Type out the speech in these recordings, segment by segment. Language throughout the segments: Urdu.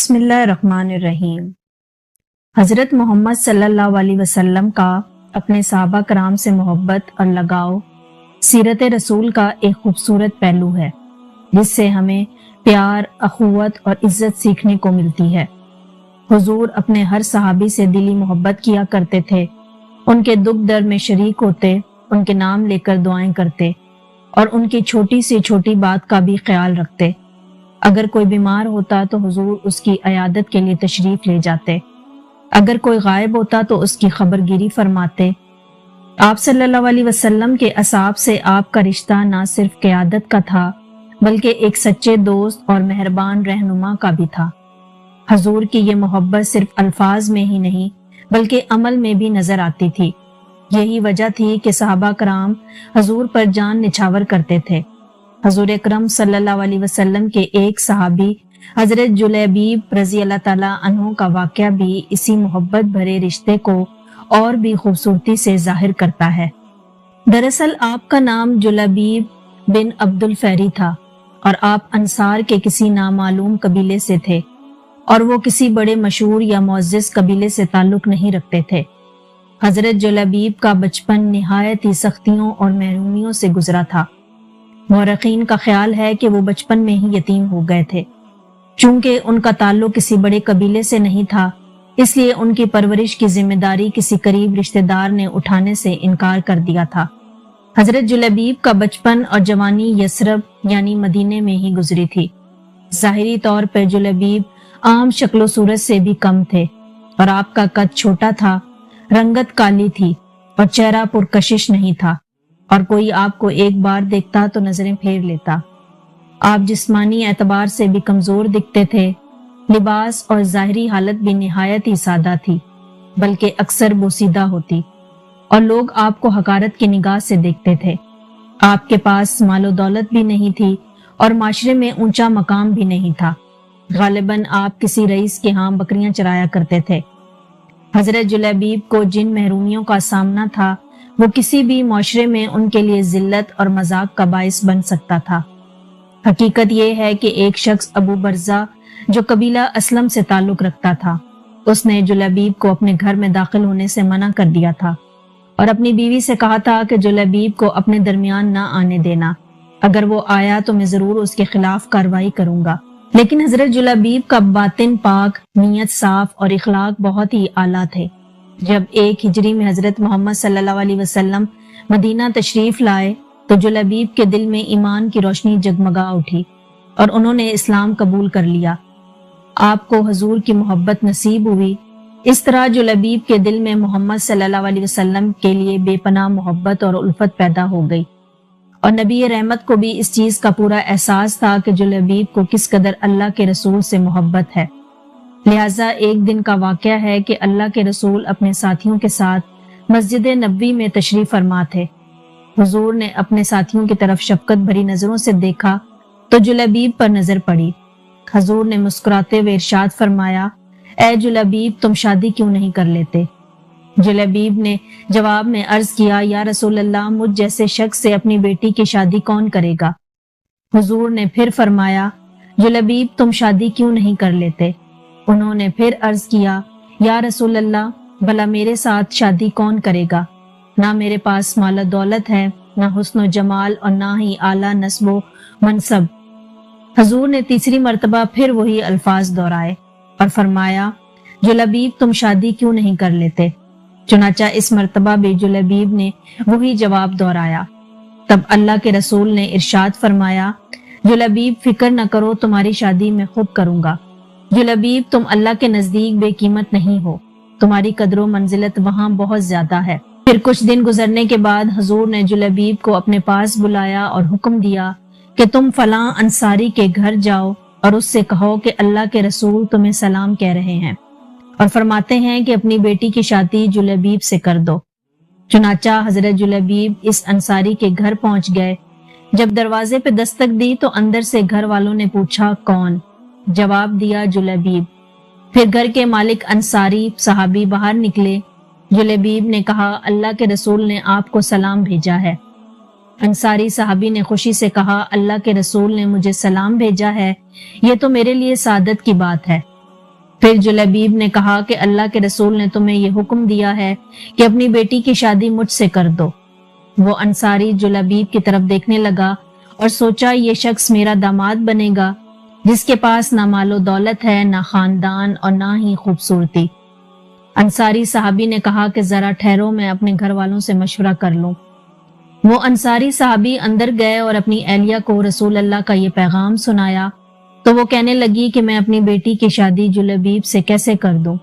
بسم اللہ الرحمن الرحیم۔ حضرت محمد صلی اللہ علیہ وسلم کا اپنے صحابہ کرام سے محبت اور لگاؤ سیرت رسول کا ایک خوبصورت پہلو ہے، جس سے ہمیں پیار، اخوت اور عزت سیکھنے کو ملتی ہے۔ حضور اپنے ہر صحابی سے دلی محبت کیا کرتے تھے، ان کے دکھ درد میں شریک ہوتے، ان کے نام لے کر دعائیں کرتے اور ان کی چھوٹی سے چھوٹی بات کا بھی خیال رکھتے۔ اگر کوئی بیمار ہوتا تو حضور اس کی عیادت کے لیے تشریف لے جاتے، اگر کوئی غائب ہوتا تو اس کی خبر گیری فرماتے۔ آپ صلی اللہ علیہ وسلم کے اصحاب سے آپ کا رشتہ نہ صرف قیادت کا تھا بلکہ ایک سچے دوست اور مہربان رہنما کا بھی تھا۔ حضور کی یہ محبت صرف الفاظ میں ہی نہیں بلکہ عمل میں بھی نظر آتی تھی۔ یہی وجہ تھی کہ صحابہ کرام حضور پر جان نچھاور کرتے تھے۔ حضور اکرم صلی اللہ علیہ وسلم کے ایک صحابی حضرت جلیبیب رضی اللہ تعالیٰ عنہ کا واقعہ بھی اسی محبت بھرے رشتے کو اور بھی خوبصورتی سے ظاہر کرتا ہے۔ دراصل آپ کا نام جلیبیب بن عبد الفہری تھا اور آپ انصار کے کسی نامعلوم قبیلے سے تھے، اور وہ کسی بڑے مشہور یا معزز قبیلے سے تعلق نہیں رکھتے تھے۔ حضرت جلیبیب کا بچپن نہایت ہی سختیوں اور محرومیوں سے گزرا تھا۔ مورخین کا خیال ہے کہ وہ بچپن میں ہی یتیم ہو گئے تھے۔ چونکہ ان کا تعلق کسی بڑے قبیلے سے نہیں تھا، اس لیے ان کی پرورش کی ذمہ داری کسی قریب رشتہ دار نے اٹھانے سے انکار کر دیا تھا۔ حضرت جلیبیب کا بچپن اور جوانی یثرب یعنی مدینے میں ہی گزری تھی۔ ظاہری طور پر جلیبیب عام شکل و صورت سے بھی کم تھے، اور آپ کا قد چھوٹا تھا، رنگت کالی تھی اور چہرہ پرکشش نہیں تھا، اور کوئی آپ کو ایک بار دیکھتا تو نظریں پھیر لیتا۔ آپ جسمانی اعتبار سے بھی کمزور دکھتے تھے۔ لباس اور ظاہری حالت بھی نہایت ہی سادہ تھی، بلکہ اکثر بوسیدہ ہوتی، اور لوگ آپ کو حقارت کی نگاہ سے دیکھتے تھے۔ آپ کے پاس مال و دولت بھی نہیں تھی اور معاشرے میں اونچا مقام بھی نہیں تھا۔ غالباً آپ کسی رئیس کے ہاں بکریاں چرایا کرتے تھے۔ حضرت جلیبیب کو جن محرومیوں کا سامنا تھا، وہ کسی بھی معاشرے میں ان کے لیے ذلت اور مذاق کا باعث بن سکتا تھا۔ حقیقت یہ ہے کہ ایک شخص ابو برزہ جو قبیلہ اسلم سے تعلق رکھتا تھا، اس نے جلیبیب کو اپنے گھر میں داخل ہونے سے منع کر دیا تھا اور اپنی بیوی سے کہا تھا کہ جلیبیب کو اپنے درمیان نہ آنے دینا، اگر وہ آیا تو میں ضرور اس کے خلاف کارروائی کروں گا۔ لیکن حضرت جلیبیب کا باطن پاک، نیت صاف اور اخلاق بہت ہی اعلیٰ تھے۔ جب 1 ہجری میں حضرت محمد صلی اللہ علیہ وسلم مدینہ تشریف لائے تو جلیبیب کے دل میں ایمان کی روشنی جگمگا اٹھی اور انہوں نے اسلام قبول کر لیا۔ آپ کو حضور کی محبت نصیب ہوئی۔ اس طرح جلیبیب کے دل میں محمد صلی اللہ علیہ وسلم کے لیے بے پناہ محبت اور الفت پیدا ہو گئی، اور نبی رحمت کو بھی اس چیز کا پورا احساس تھا کہ جلیبیب کو کس قدر اللہ کے رسول سے محبت ہے۔ لہٰذا ایک دن کا واقعہ ہے کہ اللہ کے رسول اپنے ساتھیوں کے ساتھ مسجد نبوی میں تشریف فرما تھے۔ حضور نے اپنے ساتھیوں کی طرف شفقت بھری نظروں سے دیکھا تو جلیبیب پر نظر پڑی۔ حضور نے مسکراتے ہوئے ارشاد فرمایا، اے جلیبیب، تم شادی کیوں نہیں کر لیتے؟ جلیبیب نے جواب میں عرض کیا، یا رسول اللہ، مجھ جیسے شخص سے اپنی بیٹی کی شادی کون کرے گا؟ حضور نے پھر فرمایا، جلیبیب، تم شادی کیوں نہیں کر لیتے؟ انہوں نے پھر عرض کیا، یا رسول اللہ، بھلا میرے ساتھ شادی کون کرے گا؟ نہ میرے پاس مال و دولت ہے، نہ حسن و جمال، اور نہ ہی اعلیٰ نسب و منصب۔ حضور نے تیسری مرتبہ پھر وہی الفاظ دہرائے اور فرمایا، جلیبیب، تم شادی کیوں نہیں کر لیتے؟ چنانچہ اس مرتبہ بھی جلیبیب نے وہی جواب دہرایا۔ تب اللہ کے رسول نے ارشاد فرمایا، جلیبیب، فکر نہ کرو، تمہاری شادی میں خود کروں گا۔ جلیبیب، تم اللہ کے نزدیک بے قیمت نہیں ہو، تمہاری قدر و منزلت وہاں بہت زیادہ ہے۔ پھر کچھ دن گزرنے کے بعد حضور نے جلیبیب کو اپنے پاس بلایا اور حکم دیا کہ تم فلاں انصاری کے گھر جاؤ اور اس سے کہو کہ اللہ کے رسول تمہیں سلام کہہ رہے ہیں اور فرماتے ہیں کہ اپنی بیٹی کی شادی جلیبیب سے کر دو۔ چنانچہ حضرت جلیبیب اس انصاری کے گھر پہنچ گئے۔ جب دروازے پہ دستک دی تو اندر سے گھر والوں نے پوچھا، کون؟ جواب دیا، جلیبیب۔ پھر گھر کے مالک انصاری صحابی باہر نکلے۔ جلیبیب نے کہا، اللہ کے رسول نے آپ کو سلام بھیجا ہے۔ انصاری صحابی نے خوشی سے کہا، اللہ کے رسول نے مجھے سلام بھیجا ہے، یہ تو میرے لیے سعادت کی بات ہے۔ پھر جلیبیب نے کہا کہ اللہ کے رسول نے تمہیں یہ حکم دیا ہے کہ اپنی بیٹی کی شادی مجھ سے کر دو۔ وہ انصاری جلیبیب کی طرف دیکھنے لگا اور سوچا یہ شخص میرا داماد بنے گا جس کے پاس نہ مال و دولت ہے، نہ خاندان اور نہ ہی خوبصورتی۔ انصاری صحابی نے کہا کہ ذرا ٹھہرو، میں اپنے گھر والوں سے مشورہ کر لوں۔ وہ انصاری صحابی اندر گئے اور اپنی اہلیہ کو رسول اللہ کا یہ پیغام سنایا تو وہ کہنے لگی کہ میں اپنی بیٹی کی شادی جلیبیب سے کیسے کر دوں۔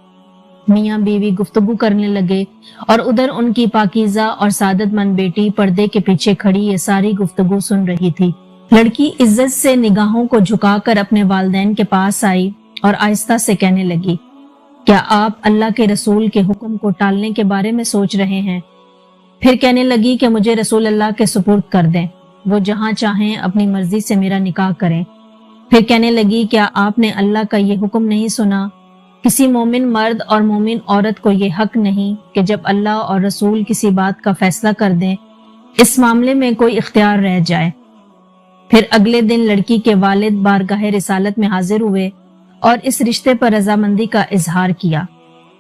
میاں بیوی گفتگو کرنے لگے اور ادھر ان کی پاکیزہ اور سعادت مند بیٹی پردے کے پیچھے کھڑی یہ ساری گفتگو سن رہی تھی۔ لڑکی عزت سے نگاہوں کو جھکا کر اپنے والدین کے پاس آئی اور آہستہ سے کہنے لگی، کیا آپ اللہ کے رسول کے حکم کو ٹالنے کے بارے میں سوچ رہے ہیں؟ پھر کہنے لگی کہ مجھے رسول اللہ کے سپرد کر دیں، وہ جہاں چاہیں اپنی مرضی سے میرا نکاح کریں۔ پھر کہنے لگی، کیا آپ نے اللہ کا یہ حکم نہیں سنا؟ کسی مومن مرد اور مومن عورت کو یہ حق نہیں کہ جب اللہ اور رسول کسی بات کا فیصلہ کر دیں اس معاملے میں کوئی اختیار رہ جائے۔ پھر اگلے دن لڑکی کے والد بارگاہ رسالت میں حاضر ہوئے اور اس رشتے پر رضامندی کا اظہار کیا،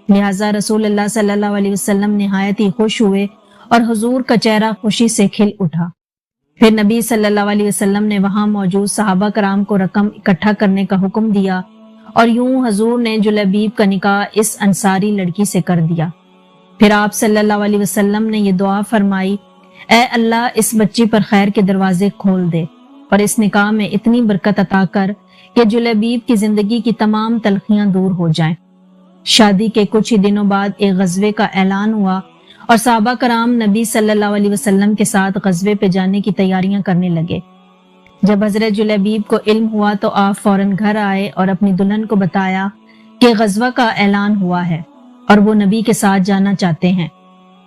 لہٰذا رسول اللہ صلی اللہ علیہ وسلم نہایت ہی خوش ہوئے اور حضور کا چہرہ خوشی سے کھل اٹھا۔ پھر نبی صلی اللہ علیہ وسلم نے وہاں موجود صحابہ کرام کو رقم اکٹھا کرنے کا حکم دیا اور یوں حضور نے جلیبیب کا نکاح اس انصاری لڑکی سے کر دیا۔ پھر آپ صلی اللہ علیہ وسلم نے یہ دعا فرمائی، اے اللہ اس بچی پر خیر کے دروازے کھول دے اور اس نکاح میں اتنی برکت عطا کر کہ جلیبیب کی زندگی کی تمام تلخیاں دور ہو جائیں۔ شادی کے کچھ ہی دنوں بعد ایک غزوے کا اعلان ہوا اور صحابہ کرام نبی صلی اللہ علیہ وسلم کے ساتھ غزوے پہ جانے کی تیاریاں کرنے لگے۔ جب حضرت جلیبیب کو علم ہوا تو آپ فوراً گھر آئے اور اپنی دلہن کو بتایا کہ غزوہ کا اعلان ہوا ہے اور وہ نبی کے ساتھ جانا چاہتے ہیں۔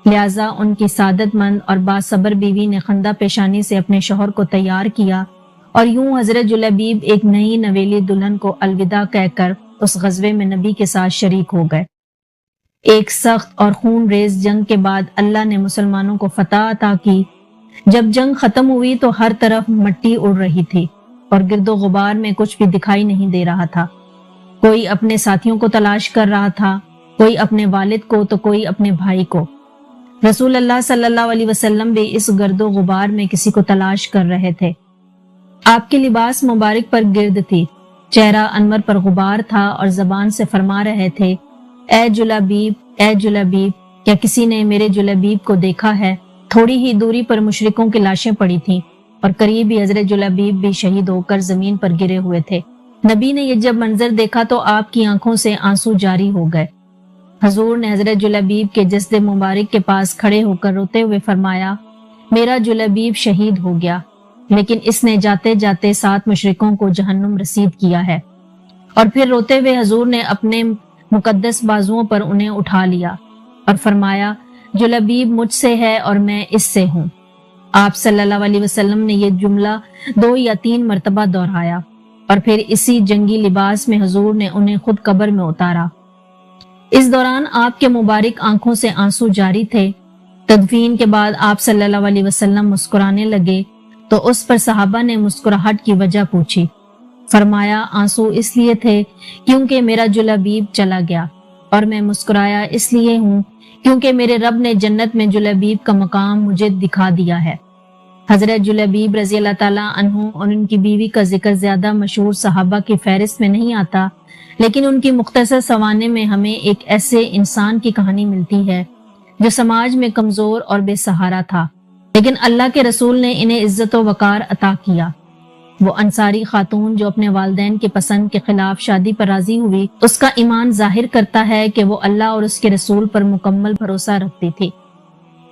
لہٰذا ان کی سعادت مند اور باصبر بیوی نے خندہ پیشانی سے اپنے شوہر کو تیار کیا اور یوں حضرت جلیبیب ایک نئی نویلی دلہن کو الوداع کہہ کر اس غزوے میں نبی کے ساتھ شریک ہو گئے۔ ایک سخت اور خون ریز جنگ کے بعد اللہ نے مسلمانوں کو فتح عطا کی۔ جب جنگ ختم ہوئی تو ہر طرف مٹی اڑ رہی تھی اور گرد و غبار میں کچھ بھی دکھائی نہیں دے رہا تھا۔ کوئی اپنے ساتھیوں کو تلاش کر رہا تھا، کوئی اپنے والد کو تو کوئی اپنے بھائی کو۔ رسول اللہ صلی اللہ علیہ وسلم بھی اس گرد و غبار میں کسی کو تلاش کر رہے تھے۔ آپ کے لباس مبارک پر گرد تھی، چہرہ انور پر غبار تھا اور زبان سے فرما رہے تھے، اے جلیبیب، اے جلیبیب، کیا کسی نے میرے جلیبیب کو دیکھا ہے؟ تھوڑی ہی دوری پر مشرکوں کی لاشیں پڑی تھیں اور قریب ہی حضرت جلیبیب بھی شہید ہو کر زمین پر گرے ہوئے تھے۔ نبی نے یہ جب منظر دیکھا تو آپ کی آنکھوں سے آنسو جاری ہو گئے۔ حضور نے حضرت جلیبیب کے جسد مبارک کے پاس کھڑے ہو کر روتے ہوئے فرمایا، میرا جلیبیب شہید ہو گیا، لیکن اس نے جاتے جاتے 7 مشرکوں کو جہنم رسید کیا ہے۔ اور پھر روتے ہوئے حضور نے اپنے مقدس بازوؤں پر انہیں اٹھا لیا اور فرمایا، جلیبیب مجھ سے ہے اور میں اس سے ہوں۔ آپ صلی اللہ علیہ وسلم نے یہ جملہ 2 یا 3 مرتبہ دہرایا اور پھر اسی جنگی لباس میں حضور نے انہیں خود قبر میں اتارا۔ اس دوران آپ کے مبارک آنکھوں سے آنسو جاری تھے۔ تدفین کے بعد آپ صلی اللہ علیہ وسلم مسکرانے لگے تو اس پر صحابہ نے مسکراہٹ کی وجہ پوچھی۔ فرمایا، آنسو اس لیے تھے کیونکہ میرا جلیبیب چلا گیا، اور میں مسکرایا اس لیے ہوں کیونکہ میرے رب نے جنت میں جلیبیب کا مقام مجھے دکھا دیا ہے۔ حضرت جلیبیب رضی اللہ تعالیٰ عنہ اور ان کی بیوی کا ذکر زیادہ مشہور صحابہ کی فہرست میں نہیں آتا، لیکن ان کی مختصر سوانح میں ہمیں ایک ایسے انسان کی کہانی ملتی ہے جو سماج میں کمزور اور بے سہارا تھا، لیکن اللہ کے رسول نے انہیں عزت و وقار عطا کیا۔ وہ انصاری خاتون جو اپنے والدین کے پسند کے خلاف شادی پر راضی ہوئی، اس کا ایمان ظاہر کرتا ہے کہ وہ اللہ اور اس کے رسول پر مکمل بھروسہ رکھتی تھی۔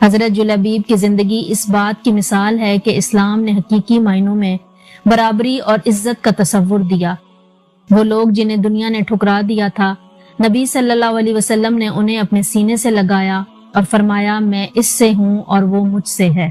حضرت جلیبیب کی زندگی اس بات کی مثال ہے کہ اسلام نے حقیقی معنوں میں برابری اور عزت کا تصور دیا۔ وہ لوگ جنہیں دنیا نے ٹھکرا دیا تھا، نبی صلی اللہ علیہ وسلم نے انہیں اپنے سینے سے لگایا اور فرمایا، میں اس سے ہوں اور وہ مجھ سے ہے۔